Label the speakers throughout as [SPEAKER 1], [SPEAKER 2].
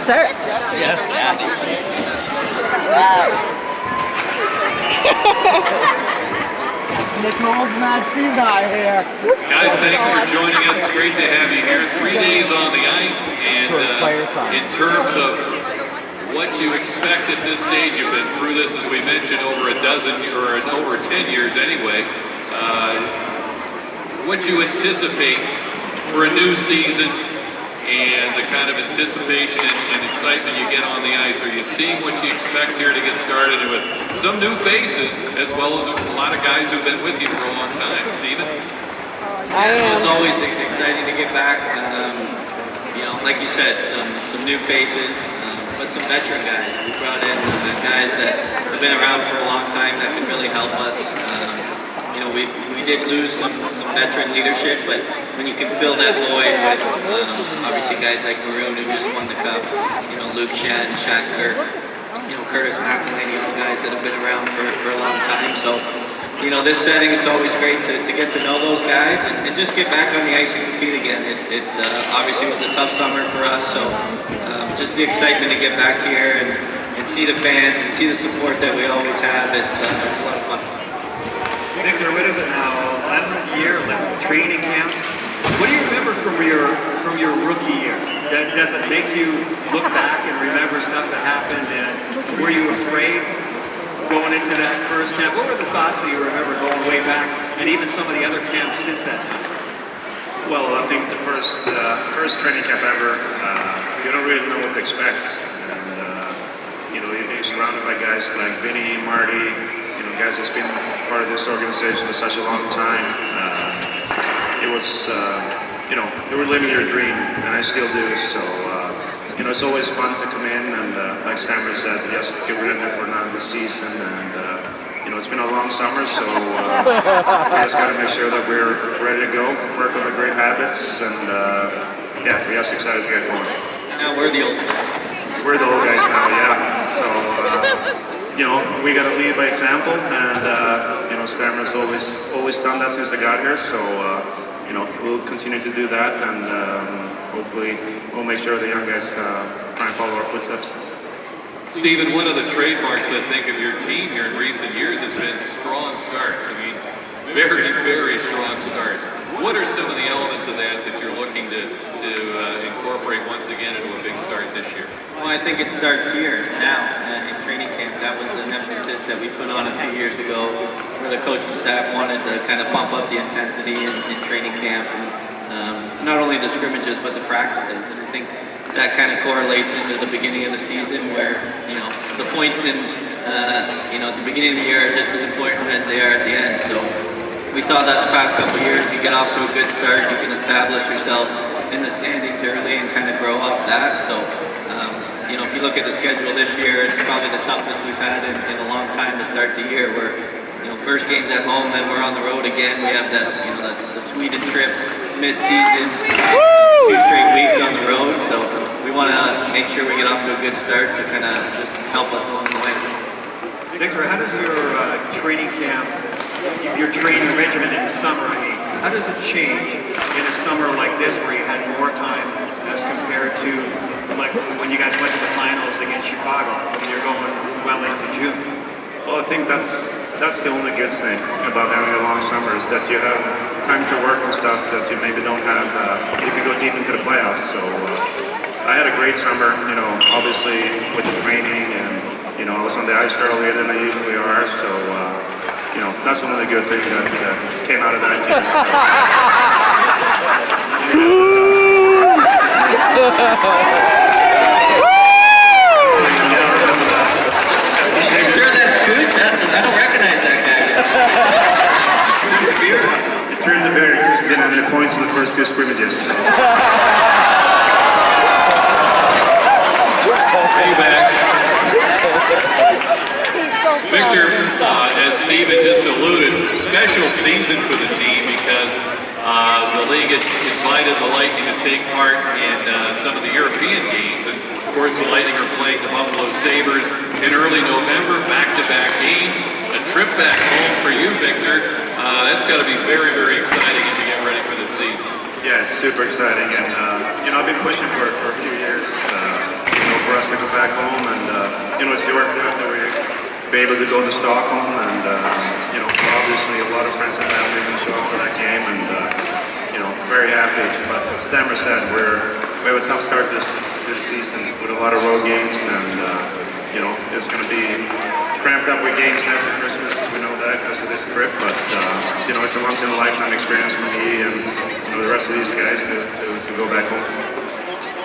[SPEAKER 1] sir.
[SPEAKER 2] Yes, Daddy.
[SPEAKER 3] Nick Knowles, Matt Seaguy here.
[SPEAKER 4] Guys, thanks for joining us. Great to have you here. 3 days on the ice, and in terms of what you expect at this stage, you've been through this, as we mentioned, over a dozen, or over 10 years anyway. What you anticipate for a new season and the kind of anticipation and excitement you get on the ice. Are you seeing what you expect here to get started with some new faces, as well as a lot of guys who've been with you for a long time? Steven?
[SPEAKER 2] It's always exciting to get back. You know, like you said, some new faces, but some veteran guys. We brought in guys that have been around for a long time that can really help us. You know, we did lose some veteran leadership, but when you can fill that void with obviously guys like Maroon, who just won the cup, you know, Luke Shen, Shaq Kirk, you know, Curtis McElhaney, all guys that have been around for a long time. So, you know, this setting, it's always great to get to know those guys and just get back on the ice and compete again. It obviously was a tough summer for us, so just the excitement to get back here and see the fans and see the support that we always have. It's a lot of fun.
[SPEAKER 5] Victor, what is it now? 11th year, 11th training camp. What do you remember from your rookie year? Does it make you look back and remember stuff that happened? And were you afraid going into that first camp? What were the thoughts that you remember going way back, and even some of the other camps since that time?
[SPEAKER 6] Well, I think the first training camp ever, you don't really know what to expect. And, you know, you're surrounded by guys like Vinny, Marty, guys that's been part of this organization for such a long time. It was, you know, you were living your dream, and I still do. So, you know, it's always fun to come in, and like Stamkos said, just get rid of it for now this season. And, you know, it's been a long summer, so we just got to make sure that we're ready to go, work on the great habits, and yeah, we're just excited to get going.
[SPEAKER 2] Now we're the old guys.
[SPEAKER 6] We're the old guys now, yeah. So, you know, we got to lead by example, and you know, Stammer's always done that since they got here. So, you know, we'll continue to do that, and hopefully, we'll make sure the young guys try and follow our footsteps.
[SPEAKER 4] Steven, one of the trademarks, I think, of your team here in recent years has been strong starts. I mean, very, very strong starts. What are some of the elements of that you're looking to incorporate once again into a big start this year?
[SPEAKER 2] Well, I think it starts here now in training camp. That was the emphasis that we put on a few years ago, where the coaching staff wanted to kind of bump up the intensity in training camp, and not only the scrimmages but the practices. And I think that kind of correlates into the beginning of the season, where, you know, the points in you know, at the beginning of the year are just as important as they are at the end. So we saw that the past couple of years. You get off to a good start, you can establish yourself in the standings early and kind of grow off that. So, you know, if you look at the schedule this year, it's probably the toughest we've had in a long time to start the year. Where, you know, first game's at home, then we're on the road again. We have that, you know, the Sweden trip mid-season, 2 straight weeks on the road. So we want to make sure we get off to a good start to kind of just help us along the way.
[SPEAKER 5] Victor, how does your training camp, your training regimen in the summer, I mean, how does it change in a summer like this, where you had more time as compared to like when you guys went to the finals against Chicago, and you're going well into June?
[SPEAKER 6] Well, I think that's the only good thing about having a long summer, is that you have time to work on stuff that you maybe don't have if you go deep into the playoffs. So I had a great summer, you know, obviously with the training, and, you know, I was on the ice earlier than I usually are. So, you know, that's one of the good things that came out of that game.
[SPEAKER 2] Sure, that's good. I don't recognize that guy yet.
[SPEAKER 6] It turned the bear because we didn't have any points in the first 2 scrimmages. So.
[SPEAKER 4] Payback. Victor, as Steven just alluded, special season for the team, because the league had invited the Lightning to take part in some of the European games, and of course the Lightning are playing the Buffalo Sabres in early November, back-to-back games, a trip back home for you, Victor. That's got to be very, very exciting as you get ready for this season.
[SPEAKER 6] Yeah, it's super exciting, and you know, I've been pushing for it for a few years. You know, for us to go back home, and it's the order that we be able to go to Stockholm, and obviously a lot of friends and family didn't show up for that game, and very happy. But as Stammer said, we have a tough start to the season with a lot of road games, and it's going to be cramped up with games after Christmas. We know that because of this trip, but it's a once in a lifetime experience for me and the rest of these guys to go back home.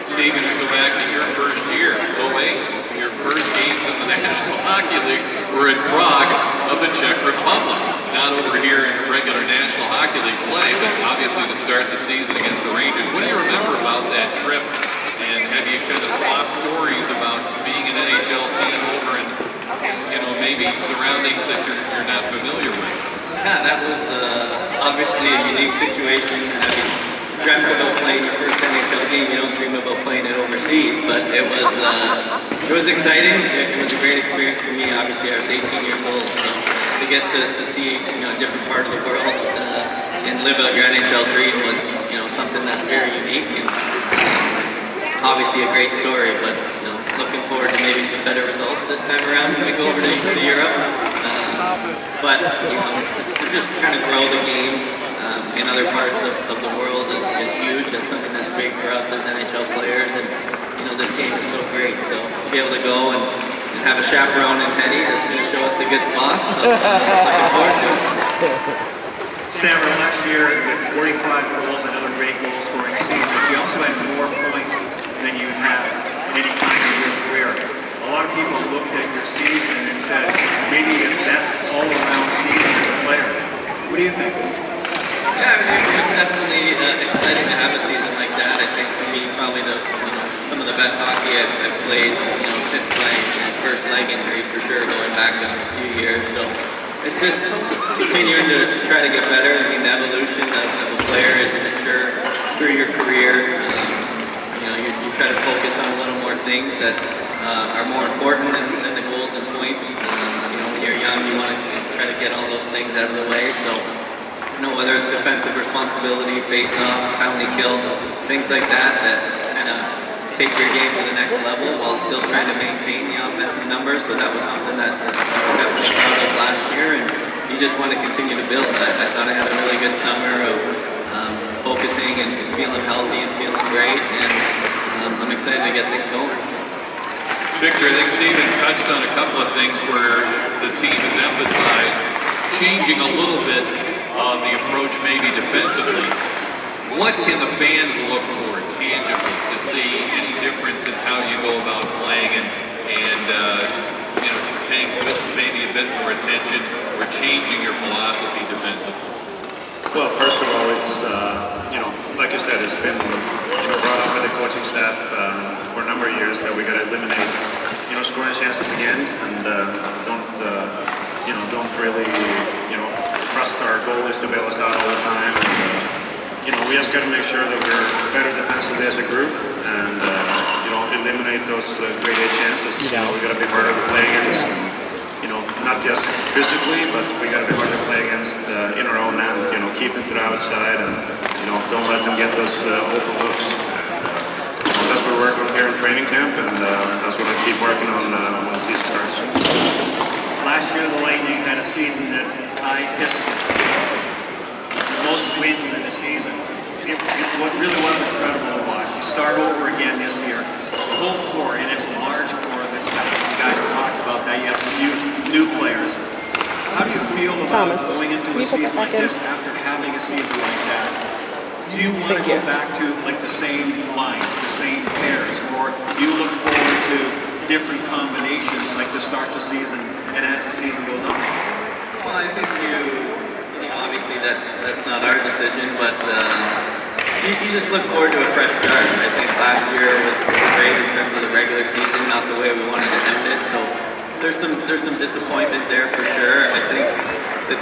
[SPEAKER 4] Stephen, we go back to your first year, 08. Your first games in the National Hockey League were in Prague of the Czech Republic. Not over here in regular National Hockey League play, but obviously to start the season against the Rangers. What do you remember about that trip? And have you kind of swapped stories about being an NHL team over in, maybe surroundings that you're not familiar with?
[SPEAKER 2] Yeah, that was obviously a unique situation. I mean, dreamt about playing your first NHL game. You don't dream about playing it overseas, but it was exciting. It was a great experience for me. Obviously, I was 18 years old, so to get to see a different part of the world and live out your NHL dream was something that's very unique and obviously a great story. But looking forward to maybe some better results this time around when we go over to Europe. But to just kind of grow the game in other parts of the world is huge. That's something that's big for us as NHL players, and this game is so great. So to be able to go and have a chaperone in Hetty that's going to show us the good spots, so looking forward to it.
[SPEAKER 5] Stammer, last year you had 45 goals, another great goal scoring season, but you also had more points than you'd had at any time in your career. A lot of people looked at your season and said maybe it's best all-around season as a player. What do you think?
[SPEAKER 2] Yeah, I mean, it was definitely exciting to have a season like that. I think for me, probably some of the best hockey I've played, since my first leg injury, for sure, going back a few years. So it's just continuing to try to get better. I mean, the evolution of a player is to mature through your career. You try to focus on a little more things that are more important than the goals and points. When you're young, you want to try to get all those things out of the way. So, whether it's defensive responsibility, face-off, penalty kill, things like that kind of take your game to the next level while still trying to maintain the offensive numbers. So that was something that I was definitely proud of last year, and you just want to continue to build. I thought I had a really good summer of focusing and feeling healthy and feeling great, and I'm excited to get things going.
[SPEAKER 4] Victor, I think Stephen touched on a couple of things where the team has emphasized changing a little bit on the approach maybe defensively. What can the fans look for tangibly to see any difference in how you go about playing and paying maybe a bit more attention or changing your philosophy defensively?
[SPEAKER 6] Well, first of all, it's like I said, it's been brought up by the coaching staff for a number of years that we got to eliminate scoring chances against, and don't really trust our goalies to bail us out all the time. And, we just got to make sure that we're better defensively as a group, and eliminate those grade A chances. We got to be harder to play against. Not just physically, but we got to be hard to play against in our own end. Keep it to the outside, and don't let them get those open looks. That's what we're working on here in training camp, and that's what I keep working on when the season starts.
[SPEAKER 5] Last year, the Lightning had a season that tied history. The most wins in the season. What really was incredible to watch. You start over again this year. The whole core, and it's a large core that's got, you guys have talked about that. You have a few new players. How do you feel about going into a season like this after having a season like that? Do you want to go back to like the same lines, the same pairs, or do you look forward to different combinations like to start the season and as the season goes on?
[SPEAKER 2] Well, I think obviously that's not our decision, but you just look forward to a fresh start. I think last year was great in terms of the regular season, not the way we wanted to end it. So there's some disappointment there for sure. I think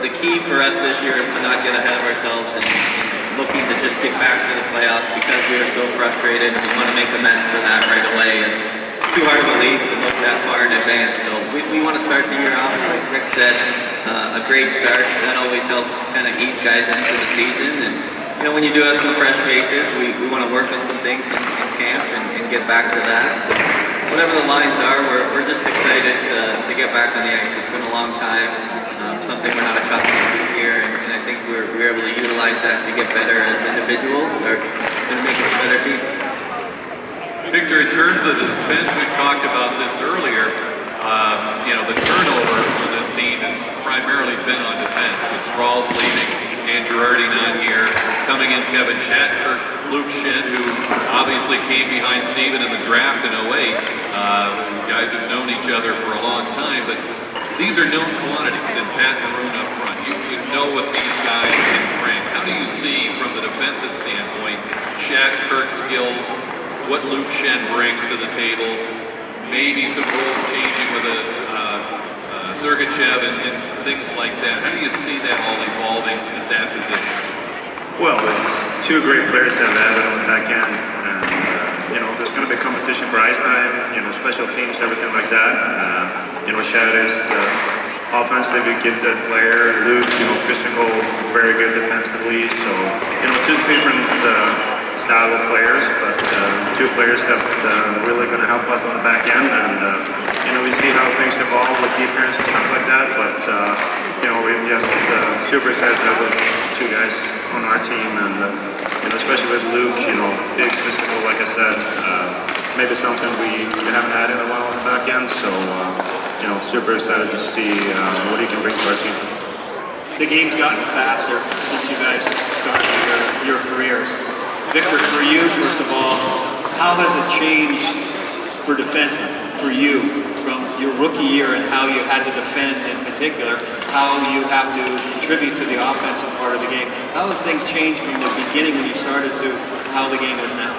[SPEAKER 2] the key for us this year is to not get ahead of ourselves and looking to just get back to the playoffs because we are so frustrated and we want to make amends for that right away. It's too hard of a lead to look that far in advance. So we want to start the year off, like Rick said, a great start. That always helps kind of ease guys into the season. And when you do have some fresh faces, we want to work on some things in camp and get back to that. So whatever the lines are, we're just excited to get back on the ice. It's been a long time, something we're not accustomed to here, and I think we're able to utilize that to get better as individuals. It's going to make us a better team.
[SPEAKER 4] Victor, in terms of the defense, we talked about this earlier. The turnover on this team has primarily been on defense, with Stral's leaving and Girardi not here. Coming in, Kevin Shatner, Luke Schenn, who obviously came behind Steven in the draft in 08. Guys who've known each other for a long time, but these are known quantities, and Pat Maroon up front. You know what these guys can bring. How do you see, from the defensive standpoint, Kirk's skills, what Luke Schenn brings to the table, maybe some roles changing with Sergachev and things like that? How do you see that all evolving at that position?
[SPEAKER 6] Well, it's two great players that have added on the back end, and there's going to be competition for ice time, special teams, everything like that. Shad is offensively gifted player, Luke, physical, very good defensively. So, two different style of players, but two players that really going to help us on the back end, and we see how things evolve with defense and stuff like that. But we're just super excited to have those two guys on our team, and especially with Luke, big physical, like I said, maybe something we haven't had in a while on the back end. So super excited to see what he can bring to our team.
[SPEAKER 5] The game's gotten faster since you guys started your careers. Victor, for you, first of all, how has it changed for defensemen, for you, from your rookie year and how you had to defend in particular, how you have to contribute to the offensive part of the game? How have things changed from the beginning when you started to how the game is now?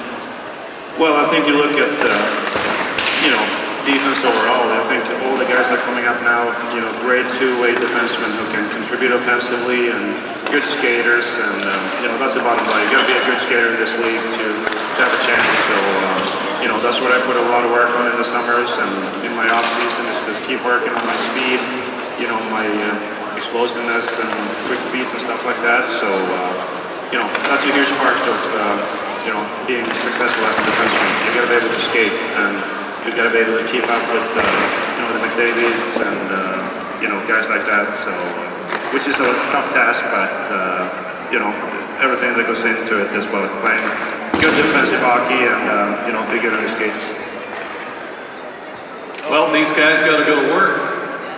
[SPEAKER 6] Well, I think you look at, defense overall. I think all the guys that are coming up now, great two-way defensemen who can contribute offensively and good skaters, and that's the bottom line. You got to be a good skater in this league to have a chance. So that's what I put a lot of work on in the summers and in my off season, is to keep working on my speed, my explosiveness and quick feet and stuff like that. So that's a huge part of being successful as a defenseman. You got to be able to skate, and you got to be able to keep up with the McDavids and guys like that. So which is a tough task, but everything that goes into it is about playing good defensive hockey and be good on the skates.
[SPEAKER 4] Well, these guys got to go to work,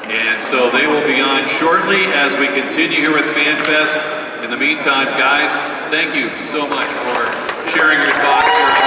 [SPEAKER 4] and so they will be on shortly as we continue here with FanFest. In the meantime, guys, thank you so much for sharing your thoughts here.